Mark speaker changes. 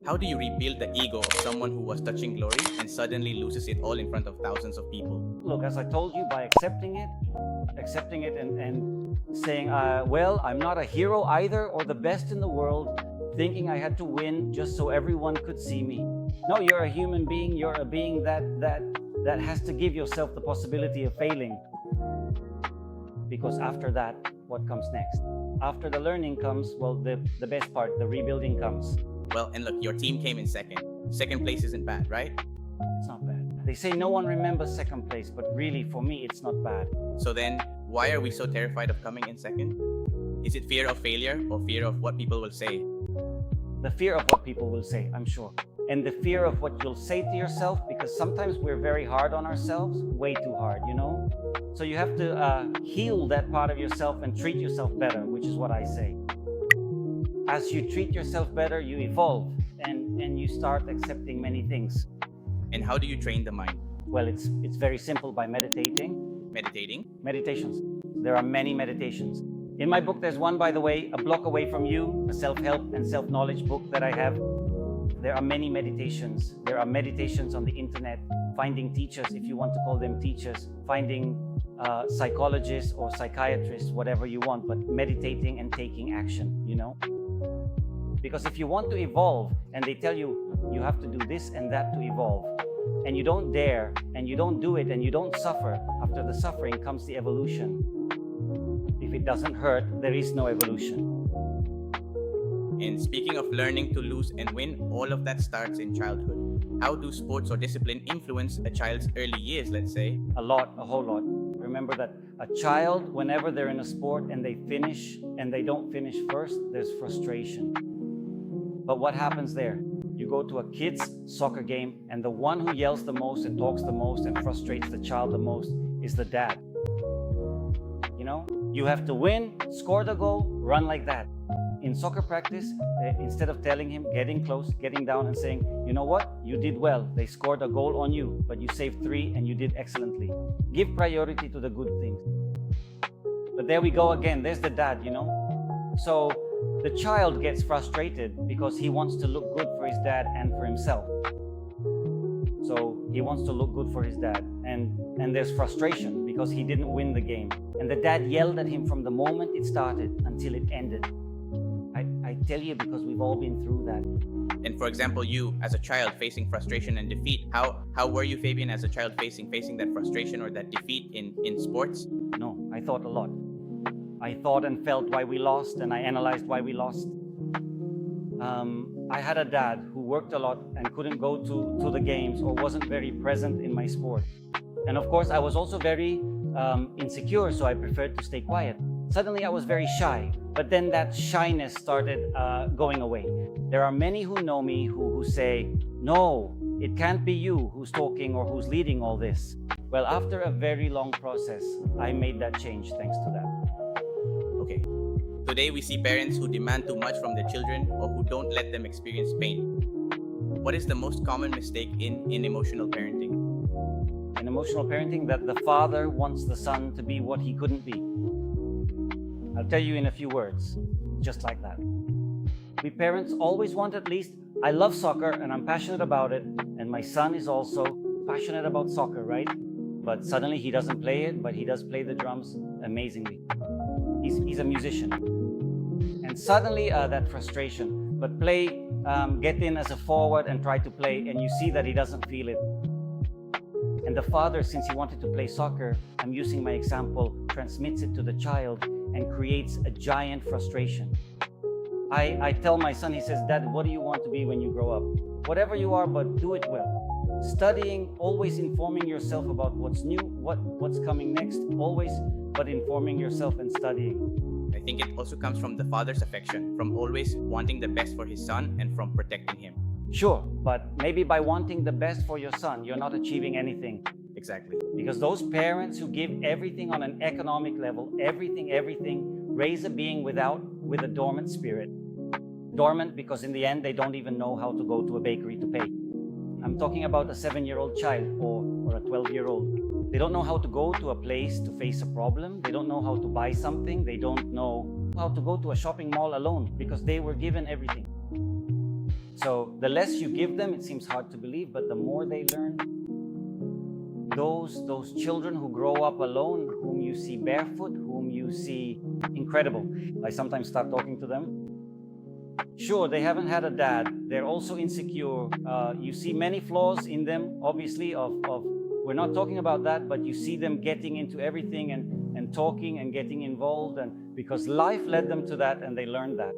Speaker 1: How do you rebuild the ego of someone who was touching glory and suddenly loses it all in front of thousands of people?
Speaker 2: Look, as I told you, by accepting it and saying, well, I'm not a hero either or the best in the world, thinking I had to win just so everyone could see me. No, you're a human being. You're a being that has to give yourself the possibility of failing. Because after that, what comes next? After the learning comes, well, the best part, the rebuilding comes.
Speaker 1: Well, and look, your team came in second. Second place isn't bad, right?
Speaker 2: It's not bad. They say no one remembers second place, but really, for me, it's not bad.
Speaker 1: So then, why are we so terrified of coming in second? Is it fear of failure or fear of what people will say?
Speaker 2: The fear of what people will say, I'm sure. And the fear of what you'll say to yourself, because sometimes we're very hard on ourselves, way too hard, you know? So you have to heal that part of yourself and treat yourself better, which is what I say. As you treat yourself better, you evolve and you start accepting many things.
Speaker 1: And how do you train the mind?
Speaker 2: Well, it's very simple, by meditating.
Speaker 1: Meditating?
Speaker 2: Meditations. There are many meditations. In my book, there's one, by the way, A Block Away From You, a self-help and self-knowledge book that I have. There are many meditations. There are meditations on the internet, finding teachers, if you want to call them teachers, finding psychologists or psychiatrists, whatever you want, but meditating and taking action, you know? Because if you want to evolve and they tell you, you have to do this and that to evolve, and you don't dare, and you don't do it, and you don't suffer, after the suffering comes the evolution. If it doesn't hurt, there is no evolution.
Speaker 1: And speaking of learning to lose and win, all of that starts in childhood. How do sports or discipline influence a child's early years, let's say?
Speaker 2: A lot, a whole lot. Remember that a child, whenever they're in a sport and they finish and they don't finish first, there's frustration. But what happens there? You go to a kid's soccer game and the one who yells the most and talks the most and frustrates the child the most is the dad. You know, you have to win, score the goal, run like that. In soccer practice, instead of telling him, getting close, getting down and saying, you know what, you did well. They scored a goal on you, but you saved 3 and you did excellently. Give priority to the good things. But there we go again. There's the dad, you know. So the child gets frustrated because he wants to look good for his dad and for himself. So he wants to look good for his dad. And there's frustration because he didn't win the game. And the dad yelled at him from the moment it started until it ended. I tell you, because we've all been through that.
Speaker 1: And for example, you as a child facing frustration and defeat, how were you, Fabian, as a child facing that frustration or that defeat in sports?
Speaker 2: No, I thought a lot. I thought and felt why we lost, and I analyzed why we lost. I had a dad who worked a lot and couldn't go to the games or wasn't very present in my sport. And of course, I was also very insecure, so I preferred to stay quiet. Suddenly, I was very shy, but then that shyness started going away. There are many who know me who say, no, it can't be you who's talking or who's leading all this. Well, after a very long process, I made that change thanks to that.
Speaker 1: Okay. Today, we see parents who demand too much from their children or who don't let them experience pain. What is the most common mistake in emotional parenting?
Speaker 2: In emotional parenting, that the father wants the son to be what he couldn't be. I'll tell you in a few words, just like that. We parents always want, at least, I love soccer and I'm passionate about it, and my son is also passionate about soccer, right? But suddenly he doesn't play it, but he does play the drums amazingly. He's a musician. And suddenly that frustration, but get in as a forward and try to play, and you see that he doesn't feel it. And the father, since he wanted to play soccer, I'm using my example, transmits it to the child and creates a giant frustration. I tell my son, he says, Dad, what do you want to be when you grow up? Whatever you are, but do it well. Studying, always informing yourself about what's new, what's coming next, always, but informing yourself and studying.
Speaker 1: I think it also comes from the father's affection, from always wanting the best for his son and from protecting him.
Speaker 2: Sure, but maybe by wanting the best for your son, you're not achieving anything.
Speaker 1: Exactly.
Speaker 2: Because those parents who give everything on an economic level, everything, raise a being with a dormant spirit. Dormant because in the end, they don't even know how to go to a bakery to pay. I'm talking about a 7-year-old child or a 12-year-old. They don't know how to go to a place to face a problem. They don't know how to buy something. They don't know how to go to a shopping mall alone because they were given everything. So the less you give them, it seems hard to believe, but the more they learn. Those children who grow up alone, whom you see barefoot, whom you see incredible. I sometimes start talking to them. Sure, they haven't had a dad. They're also insecure. You see many flaws in them, obviously, we're not talking about that, but you see them getting into everything and talking and getting involved, and because life led them to that and they learned that.